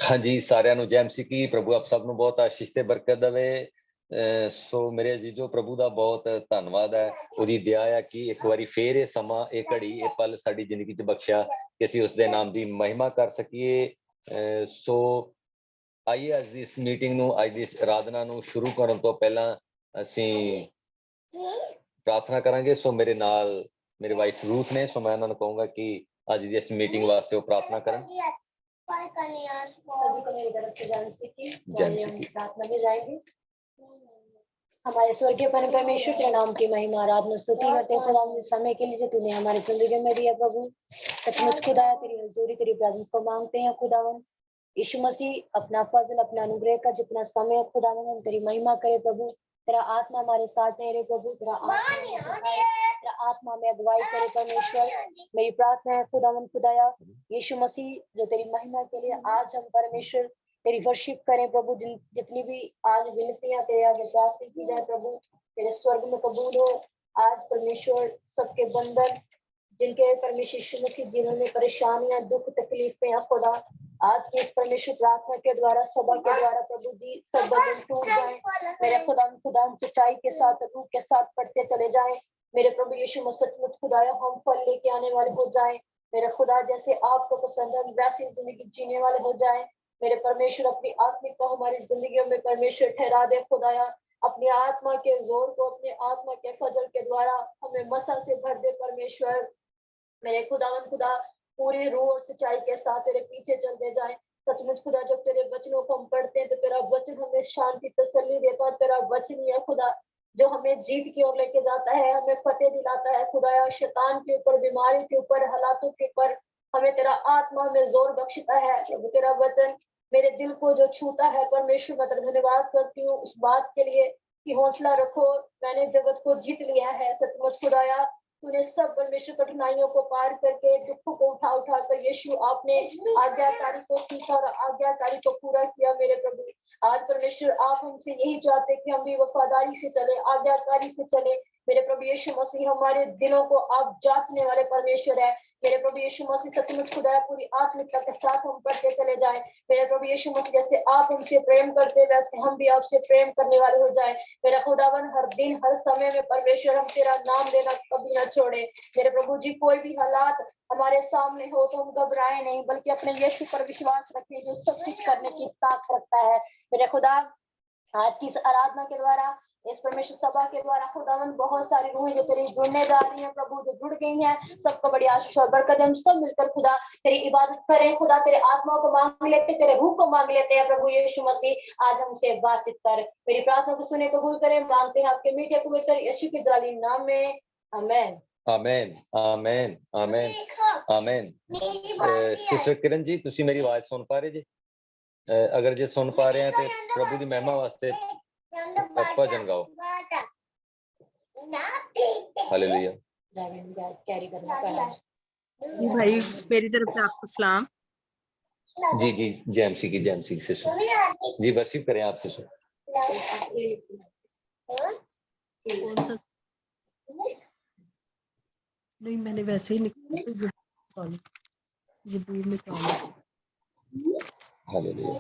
हाँ जी, सारिਆਂ ਨੂੰ ਜੈ ਮਸੀਹ ਕੀ। ਪ੍ਰਭੂ ਆਪ ਸਭ ਨੂੰ ਬਹੁਤ ਆਸ਼ੀਸ਼ ਤੇ ਬਰਕਤ ਦੇਵੇ। ਸੋ ਮੇਰੇ ਅਜ਼ੀਜ਼ੋ, ਪ੍ਰਭੂ ਦਾ ਬਹੁਤ ਧੰਨਵਾਦ ਹੈ, ਉਹਦੀ ਦਇਆ ਹੈ ਕਿ ਇੱਕ ਵਾਰੀ ਫੇਰ ਇਹ ਸਮਾਂ, ਇਹ ਘੜੀ, ਇਹ ਪਲ ਸਾਡੀ ਜ਼ਿੰਦਗੀ 'ਚ ਬਖਸ਼ਿਆ ਕਿ ਅਸੀਂ ਉਸਦੇ ਨਾਮ ਦੀ ਮਹਿਮਾ ਕਰ ਸਕੀਏ। ਸੋ ਆਈਏ ਅੱਜ ਦੀ ਇਸ ਮੀਟਿੰਗ ਨੂੰ, ਅੱਜ ਦੀ ਇਸ ਆਰਾਧਨਾ ਨੂੰ ਸ਼ੁਰੂ ਕਰਨ ਤੋਂ ਪਹਿਲਾਂ ਅਸੀਂ ਪ੍ਰਾਰਥਨਾ ਕਰਾਂਗੇ। ਸੋ ਮੇਰੇ ਨਾਲ ਮੇਰੇ ਵਾਈਫ ਰੂਥ ਨੇ, ਸੋ ਮੈਂ ਉਹਨਾਂ ਨੂੰ ਕਹੂੰਗਾ ਕਿ ਅੱਜ ਦੀ ਇਸ ਮੀਟਿंग वास्ते वो प्रार्थना करें। सभी को मेरी तरफ से जय मसीह की। जय प्रार्थना में जाएंगे। हमारे स्वर्गीय परमेश्वर के नाम की महिमा आराधना स्तुति करते हैं खुदा इस समय के लिए जो तूने हमारी जिंदगी में दिया प्रभु। सचमुच खुदा तेरी हजूरी तेरी प्रेजेंस को मांगते हैं खुदावन। यीशु मसीह अपना फजल अपना अनुग्रह का जितना समय खुदावन हम तेरी महिमा करे प्रभु। तेरा आत्मा हमारे साथ है प्रभु। तेरा आत्मा में अगुवाई करे परमेश्वर। मेरी प्रार्थना है खुदावन खुदाया यीशु मसीह जो तेरी महिमा के लिए आज हम परमेश्वर तेरी वर्शिप करें प्रभु। जितनी भी आज विनतियां तेरे आगे प्रार्थना की जाए प्रभु, तेरे स्वर्ग में कबूल हो। आज परमेश्वर सबके बंधन जिनके परमेश्वर यीशु मसीह जीवन में परेशानियां दुख तकलीफें हैं खुदा, आज की इस परमेश्वर प्रार्थना के द्वारा सभा के द्वारा प्रभु जी सब बंधन टूट जाए। मेरे खुदा सच्चाई के साथ रूह के साथ पढ़ते चले जाए मेरे प्रभु यीशु मसीह। सचमुच खुदाया हम फल लेके आने वाले हो जाए मेरे खुदा। जैसे आपको पसंद है वैसी जिंदगी जीने वाले हो जाए मेरे परमेश्वर। अपनी आत्मिकता हमारी जिंदगी में परमेश्वर ठहरा दे खुदाया। अपनी आत्मा के जोर को अपने आत्मा के फजल के द्वारा हमें मसा से भर दे परमेश्वर। मेरे खुदावन खुदा पूरी रूह और सच्चाई के साथ तेरे पीछे चलते जाए। सचमुच खुदा जब तेरे वचनों को हम पढ़ते हैं तो तेरा वचन हमें शांति तसल्ली देता है। तेरा वचन ही है खुदा जो हमें जीत की ओर लेके जाता है, हमें फतेह दिलाता है खुदाया। शैतान के ऊपर, बीमारी के ऊपर, हालातों के ऊपर हमें तेरा आत्मा में जोर बख्शता है प्रभु। तेरा वचन मेरे दिल को जो छूता है परमेश्वर, मैं तेरा धन्यवाद करती हूँ उस बात के लिए कि हौसला रखो, मैंने जगत को जीत लिया है। सचमुच खुदाया तूने सब परमेश्वर कठिनाइयों को पार करके दुखों को उठा उठा कर यीशु आपने आज्ञाकारी को सीखा और आज्ञाकारी को पूरा किया मेरे प्रभु। आज परमेश्वर आप हमसे यही चाहते कि हम भी वफादारी से चले, आज्ञाकारी से चले मेरे प्रभु यीशु मसीह। हमारे दिलों को आप जांचने वाले परमेश्वर है मेरे प्रभु यीशु मसीह। सचमुच खुदा पूरी आत्मिकता के साथ हम पढ़ते चले जाएं मेरे प्रभु यीशु मसीह। जैसे आप हमसे प्रेम करते वैसे हम भी आपसे प्रेम करने वाले हो जाएं मेरा खुदावन। हर दिन हर समय में परमेश्वर हम तेरा नाम लेना कभी ना छोड़े मेरे प्रभु जी। कोई भी हालात हमारे सामने हो तो हम घबराए नहीं, बल्कि अपने यीशु पर विश्वास रखें जो सब कुछ करने की ताकत रखता है मेरे खुदा। आज की इस आराधना के द्वारा, इस परमेश्वर सभा के द्वारा खुदावन बहुत सारी रूहें जो तेरी जुड़ने जा रही हैं प्रभु, जो जुड़ गई हैं, सबको बड़ी आशीष और बरकत। हम सब मिलकर खुदा तेरी इबादत करें खुदा। तेरे आत्मा को मांग लेते, तेरे रूह को मांग लेते हैं प्रभु यीशु मसीह। आज हमसे बातचीत कर, मेरी प्रार्थना को सुने कबूल करें, मांगते हैं आपके मीठे पवित्र यीशु के जलाली नाम में, आमेन आमेन आमेन आमेन आमेन। सिस्टर किरण जी, ਤੁਸੀਂ ਮੇਰੀ ਆਵਾਜ਼ ਸੁਣ ਪਾ ਰਹੇ ਜੀ? अगर जे सुन पा रहे हैं तो प्रभु की महिमा वास्ते भजन गाओ। हालेलुया। जी भाई, मेरी तरफ से आपको सलाम। जी जी, जय मसीह की, जय मसीह की सिस्टर जी। वर्शिप करें आप सिस्टर। कौन सा? नहीं, मैंने वैसे ही निकाला। हालेलुया।